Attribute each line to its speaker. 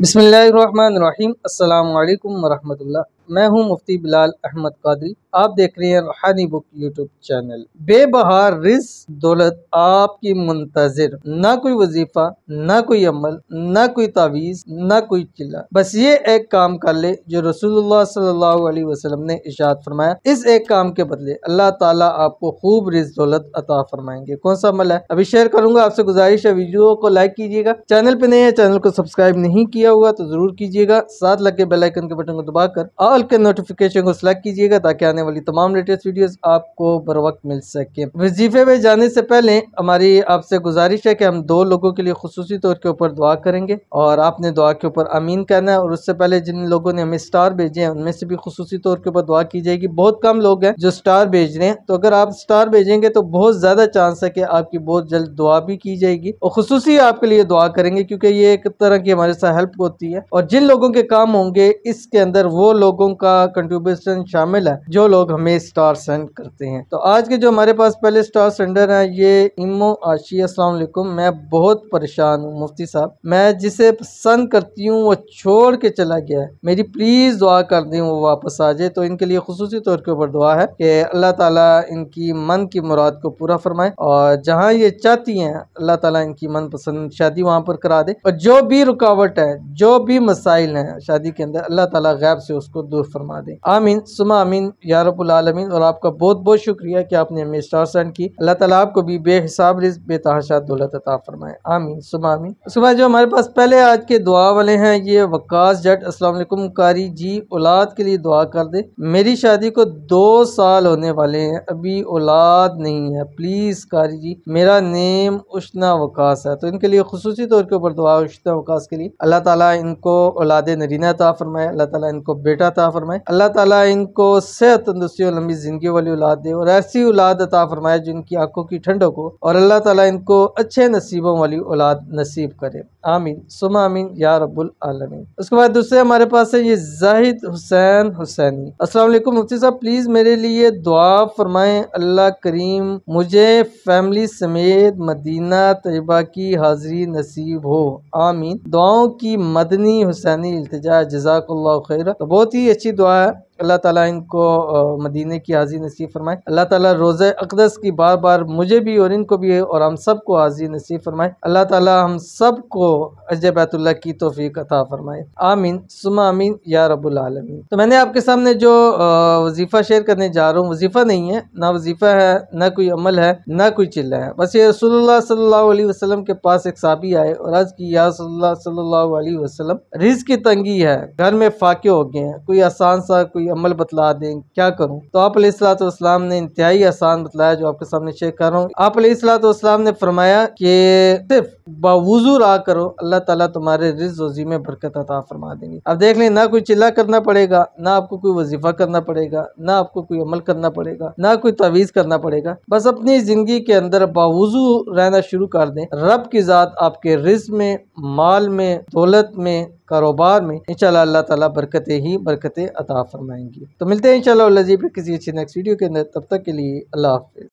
Speaker 1: बिस्मिल्लाहिर्रहमानिर्रहीम। अस्सलाम वालेकुम वरहमतुल्लाह। मैं हूं मुफ्ती बिलाल अहमद कादरी। आप देख रहे हैं रूहानी बुक यूट्यूब चैनल। बेबहार रिज़्क दौलत आपकी मुंतजिर, ना कोई वजीफा, ना कोई अमल, ना कोई तावीज़, ना कोई चिल्ला। बस ये एक काम कर ले जो रसूलुल्लाह सल्लल्लाहु अलैहि वसल्लम ने इरशाद फरमाया। इस एक काम के बदले अल्लाह ताला आपको खूब रिज़्क दौलत अता फरमाएंगे। कौन सा अमल है अभी शेयर करूंगा। आपसे गुजारिश है वीडियो को लाइक कीजिएगा, चैनल पे नए हैं चैनल को सब्सक्राइब नहीं किया हुआ तो जरूर कीजिएगा, साथ लगे बेल आइकन के बटन को दबाकर ऑल के नोटिफिकेशन को सिलेक्ट कीजिएगा ताकि आने वाली तमाम लेटेस्ट वीडियोस आपको बर वक्त मिल सके। वजीफे में जाने से पहले हमारी आपसे गुजारिश है कि हम दो लोगों के लिए खुसूसी तौर के ऊपर दुआ करेंगे और आपने दुआ के ऊपर आमीन कहना है। और उससे पहले जिन लोगों ने हमें स्टार भेजे हैं उनमें से भी खुसूसी तौर के ऊपर दुआ की जाएगी। बहुत कम लोग हैं जो स्टार भेज रहे हैं, तो अगर आप स्टार भेजेंगे तो बहुत ज्यादा चांस है कि आपकी बहुत जल्द दुआ भी की जाएगी और खुसूसी आपके लिए दुआ करेंगे, क्योंकि ये एक तरह की हमारे साथ हेल्प होती है। और जिन लोगों के काम होंगे इसके अंदर वो लोगों का कंट्रीब्यूशन शामिल है जो लोग हमें स्टार सेंड करते हैं। तो आज के जो हमारे पास पहले स्टार सेंडर है ये इमो आशी। अस्सलाम वालेकुम। मैं बहुत परेशान हूँ मुफ्ती साहब, मैं जिसे पसंद करती हूँ वो छोड़ के चला गया है, मेरी प्लीज दुआ कर दें वो वापस आ जाए। तो इनके लिए खुसूसी तौर के ऊपर दुआ है कि अल्लाह ताला इनकी मन की मुराद को पूरा फरमाए और जहाँ ये चाहती हैं अल्लाह ताला इनकी मनपसंद शादी वहाँ पर करा दे। और जो भी रुकावट है, जो भी मसाइल हैं शादी के अंदर, अल्लाह ताला गैब से उसको दूर फरमा दे। आमीन सुमा आमीन या रब्बुल आलमीन। और आपका बहुत बहुत शुक्रिया कि आपने हमें स्टार सेंड की। अल्लाह ताला आपको भी बेहिसाब रिज़्क बेतहाशा दौलत अता फरमाए। आमीन सुमा आमीन। उसके बाद जो हमारे पास पहले आज के दुआ वाले हैं ये वकास जट। अस्सलाम वालेकुम कारी जी, औलाद के लिए दुआ कर दे। मेरी शादी को 2 साल होने वाले हैं, अभी औलाद नहीं है, प्लीज कारी जी। मेरा नेम उश्ना वकास है, तो इनके लिए खुसूसी तौर के ऊपर दुआ उश्ना वकास के लिए। अल्लाह ताला इनको औलाद नरीना अता फरमाए, अल्लाह ताला इनको बेटा अता फरमाए, अल्लाह ताला इनको सेहत तंदुरुस्ती और लंबी जिंदगी वाली औलाद दे और ऐसी औलाद अता फरमाए जिनकी आंखों की ठंडक हो और अल्लाह ताला इनको अच्छे नसीबों वाली औलाद नसीब करे। आमीन सुमा आमीन या रब्बुल आलमीन। उसके बाद दूसरे हमारे पास है ये जाहिद हुसैन हुसैनी। अस्सलाम वालेकुम मुफ्ती साहब, प्लीज मेरे लिए दुआ फरमाएं, अल्लाह करीम मुझे फैमिली समेत मदीना तैयबा की हाजिरी नसीब हो। आमीन। दुआओं की मदनी हुसैनी इल्तिजा, जज़ाकल्लाहु खैर। तो बहुत ही अच्छी दुआ है, अल्लाह ताला इनको मदीने की हाजिरी नसीब फरमाए। अल्लाह ताला रोज़े अक़दस की बार बार मुझे भी और इनको भी और हम सबको हाजिरी नसीब फरमाए। अल्लाह ताला हम सबको हज बैतुल्लाह की तौफीक अता फरमाए। आमीन सुमा आमीन या रब्बुल आलमीन। तो मैंने आपके सामने जो वजीफ़ा शेयर करने जा रहा हूँ, वजीफ़ा नहीं है, ना वजीफ़ा है, ना कोई अमल है, ना कोई चिल्ला है। बस ये रसूलुल्लाह सल्लल्लाहु अलैहि वसल्लम के पास एक साहबी आए और अर्ज़ की, या रसूलुल्लाह सल्लल्लाहु अलैहि वसल्लम, रिज़्क की तंगी है, घर में फाके हो गए हैं, कोई आसान सा कोई अमल बतला दें, क्या करूं। तो आप अलैहिस्सलाम ने इंतहाई आसान बतलाया जो आपके सामने शेयर कर रहा हूँ। आप अलैहिस्सलाम ने फरमाया कि सिर्फ बावुज़ू रहा करो, अल्लाह ताला तुम्हारे रिज़्क रोज़ी में बरकत अता फरमा देंगे। अब देख लें, ना कोई चिल्ला करना पड़ेगा, ना आपको कोई वजीफा करना पड़ेगा, ना आपको कोई अमल करना पड़ेगा, ना कोई तवीज़ करना पड़ेगा। बस अपनी जिंदगी के अंदर बावुज़ू रहना शुरू कर दें, रब की ज़ात आपके रिज़्क में, माल में, दौलत में, कारोबार में इंशाल्लाह अल्लाह ताला बरकतें ही बरकतें अता फरमाएंगी। तो मिलते हैं इंशाल्लाह किसी अच्छी नेक्स्ट वीडियो के अंदर। तब तक के लिए अल्लाह हाफ़िज़।